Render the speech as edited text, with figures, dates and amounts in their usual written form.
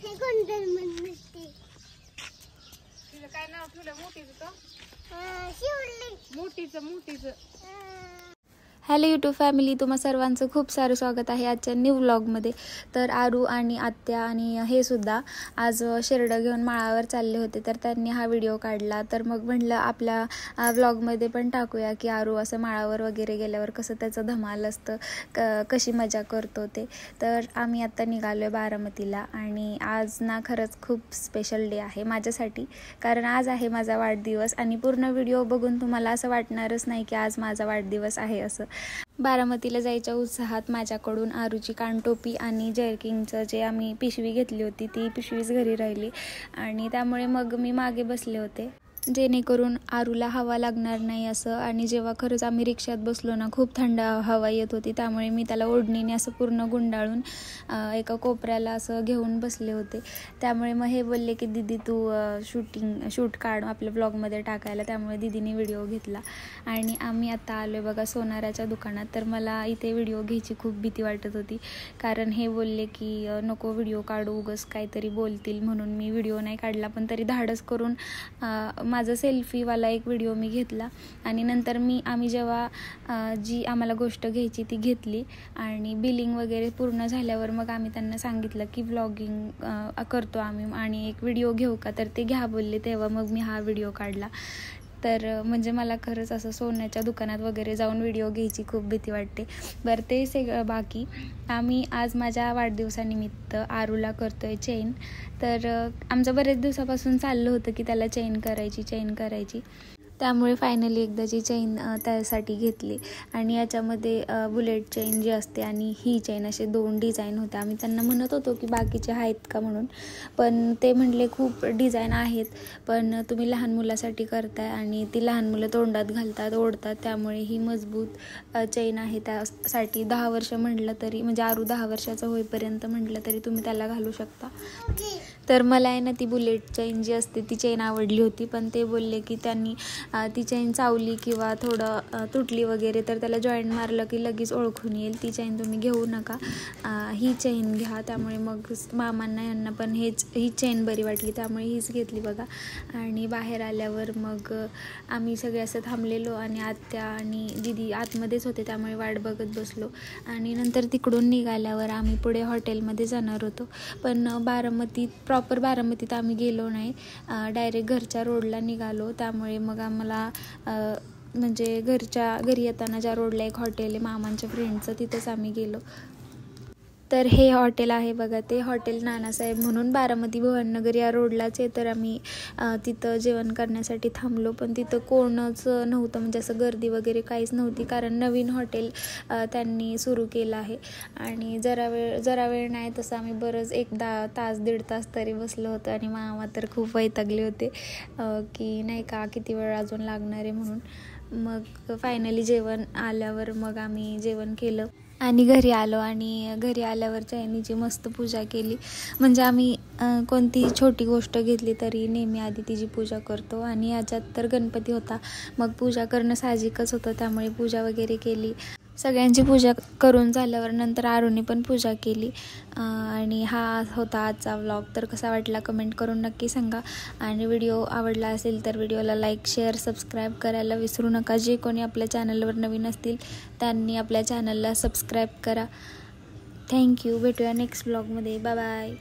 तिचं काय नाव ठेवलं मोठीचं हॅलो यूट्यूब फॅमिली, तुम्हा सर्वांचं खूप सारं स्वागत आहे आजच्या न्यू व्लॉगमध्ये. तर आरू आणि आत्या आणि हे सुद्धा आज शेरडं घेऊन माळावर चालले होते, तर त्यांनी हा व्हिडिओ काढला. तर मग म्हटलं आपल्या व्लॉगमध्ये पण टाकूया की आरू असं माळावर वगैरे गेल्यावर कसं त्याचं धमाल असतं, कशी मजा करतो ते. तर आम्ही आत्ता निघालो आहे बारामतीला आणि आज ना खरंच खूप स्पेशल डे आहे माझ्यासाठी, कारण आज आहे माझा वाढदिवस. आणि पूर्ण व्हिडिओ बघून तुम्हाला असं वाटणारच नाही की आज माझा वाढदिवस आहे असं. बारामतीला जायच्या उत्साहात माझ्याकडून आरूची कानटोपी आणि जर्किंगचं जे आम्ही पिशवी घेतली होती ती पिशवीच घरी राहिली आणि त्यामुळे मग मी मागे बसले होते जेणेकरून आरूला हवा लागणार नाही असं. आणि जेव्हा खरंच आम्ही रिक्षात बसलो ना, खूप थंड हवा येत होती, त्यामुळे मी त्याला ओढणीने असं पूर्ण गुंडाळून एका कोपऱ्याला असं घेऊन बसले होते. त्यामुळे मग हे बोलले की दीदी तू शूट काढ आपल्या ब्लॉगमध्ये टाकायला, त्यामुळे दीदीने व्हिडिओ घेतला. आणि आम्ही आता आलो बघा सोनाराच्या दुकानात. तर मला इथे व्हिडिओ घ्यायची खूप भीती वाटत होती, कारण हे बोलले की नको व्हिडिओ काढू, उगाच काहीतरी बोलतील, म्हणून मी व्हिडिओ नाही काढला. पण तरी धाडस करून माझा सेल्फीवाला एक व्हिडिओ मी घेतला. आणि नंतर आम्ही जेव्हा जी आम्हाला गोष्ट घ्यायची ती घेतली आणि बिलिंग वगैरे पूर्ण झाल्यावर मग आम्ही त्यांना सांगितलं की व्लॉगिंग करतो आम्ही आणि एक व्हिडिओ घेऊ का, तर ते घ्या बोलले. तेव्हा मग मी हा व्हिडिओ काढला. तर म्हणजे मला खरंच असं सोन्याच्या दुकानात वगैरे जाऊन व्हिडिओ घ्यायची खूप भीती वाटते. बरं ते सगळं बाकी, आम्ही आज माझ्या वाढदिवसानिमित्त आरूला करतो आहे चेन. तर आमचं बरेच दिवसापासून चाललं होतं की त्याला चेन करायची. त्यामुळे फायनली एकदाची चेन त्यासाठी घेतली. आणि याच्यामध्ये बुलेट चेन जी असते आणि ही चेन असे 2 डिझाईन होते. आम्ही त्यांना म्हणत होतो की बाकीचे आहेत का म्हणून, पण ते म्हणले खूप डिझाईन आहेत, पण तुम्ही लहान मुलासाठी करताय आणि ती लहान मुलं तोंडात घालतात, ओढतात, त्यामुळे ही मजबूत चेन आहे. त्यासाठी 10 वर्ष म्हटलं तरी, म्हणजे आरू 10 वर्षाचं होईपर्यंत म्हटलं तरी तुम्ही त्याला घालू शकता. तर मला आहे ना ती बुलेट चेन जी असते ती चेन आवडली होती, पण ते बोलले की त्यांनी ती चेन चावली किंवा थोडं तुटली वगैरे तर त्याला जॉईंट मारलं की लगेच ओळखून येईल, ती चेन तुम्ही घेऊ नका, ही चेन घ्या. त्यामुळे मग मामांना यांना पण ही चेन बरी वाटली, त्यामुळे हीच घेतली बघा. आणि बाहेर आल्यावर मग आम्ही सगळे असं थांबलेलो आणि आत्या आणि दीदी आतमध्येच होते, त्यामुळे वाट बघत बसलो. आणि नंतर तिकडून निघाल्यावर आम्ही पुढे हॉटेलमध्ये जाणार होतो, पण प्रॉपर बारामतीत आम्ही गेलो नाही, डायरेक्ट घरच्या रोडला निघालो. त्यामुळे मग आम्हाला म्हणजे घरी येताना ज्या रोडला एक हॉटेल आहे मामांच्या फ्रेंडचं, तिथंच आम्ही गेलो. तर हे हॉटेल आहे बघा, ते हॉटेल नानासाहेब म्हणून बारामती भुवननगर या रोडलाच आहे. तर आम्ही तिथं जेवण करण्यासाठी थांबलो, पण तिथं कोणच नव्हतं, म्हणजे असं गर्दी वगैरे काहीच नव्हती, कारण नवीन हॉटेल त्यांनी सुरू केलं आहे. आणि जरा वेळ नाही तसं आम्ही बरंच 1-1.5 तास तरी बसलो होतो. आणि मामा तर खूप वैतागले होते की नाही का किती वेळ अजून लागणार आहे म्हणून. मग फायनली जेवण आल्यावर मग आम्ही जेवण केलं आणि घरी आलो. आणि घरी आल्यावर चैनीची मस्त पूजा केली. म्हणजे आम्ही कोणती छोटी गोष्ट घेतली तरी नेहमी आधी तिची पूजा करतो, आणि याच्यात तर गणपती होता, मग पूजा करणं साहजिकच होतं, त्यामुळे पूजा वगैरे केली. सगळ्यांची पूजा करून झाल्यावर नंतर आरूने पण पूजा केली. आणि हा होता आजचा व्लॉग. तर कसा वाटला कमेंट करून नक्की सांगा. आणि व्हिडिओ आवडला असेल तर व्हिडिओला लाईक, शेअर, सबस्क्राईब करायला विसरू नका. जे कोणी आपल्या चॅनलवर नवीन असतील त्यांनी आपल्या चॅनलला सबस्क्राईब करा. थँक्यू. भेटूया नेक्स्ट व्लॉगमध्ये. Bye bye.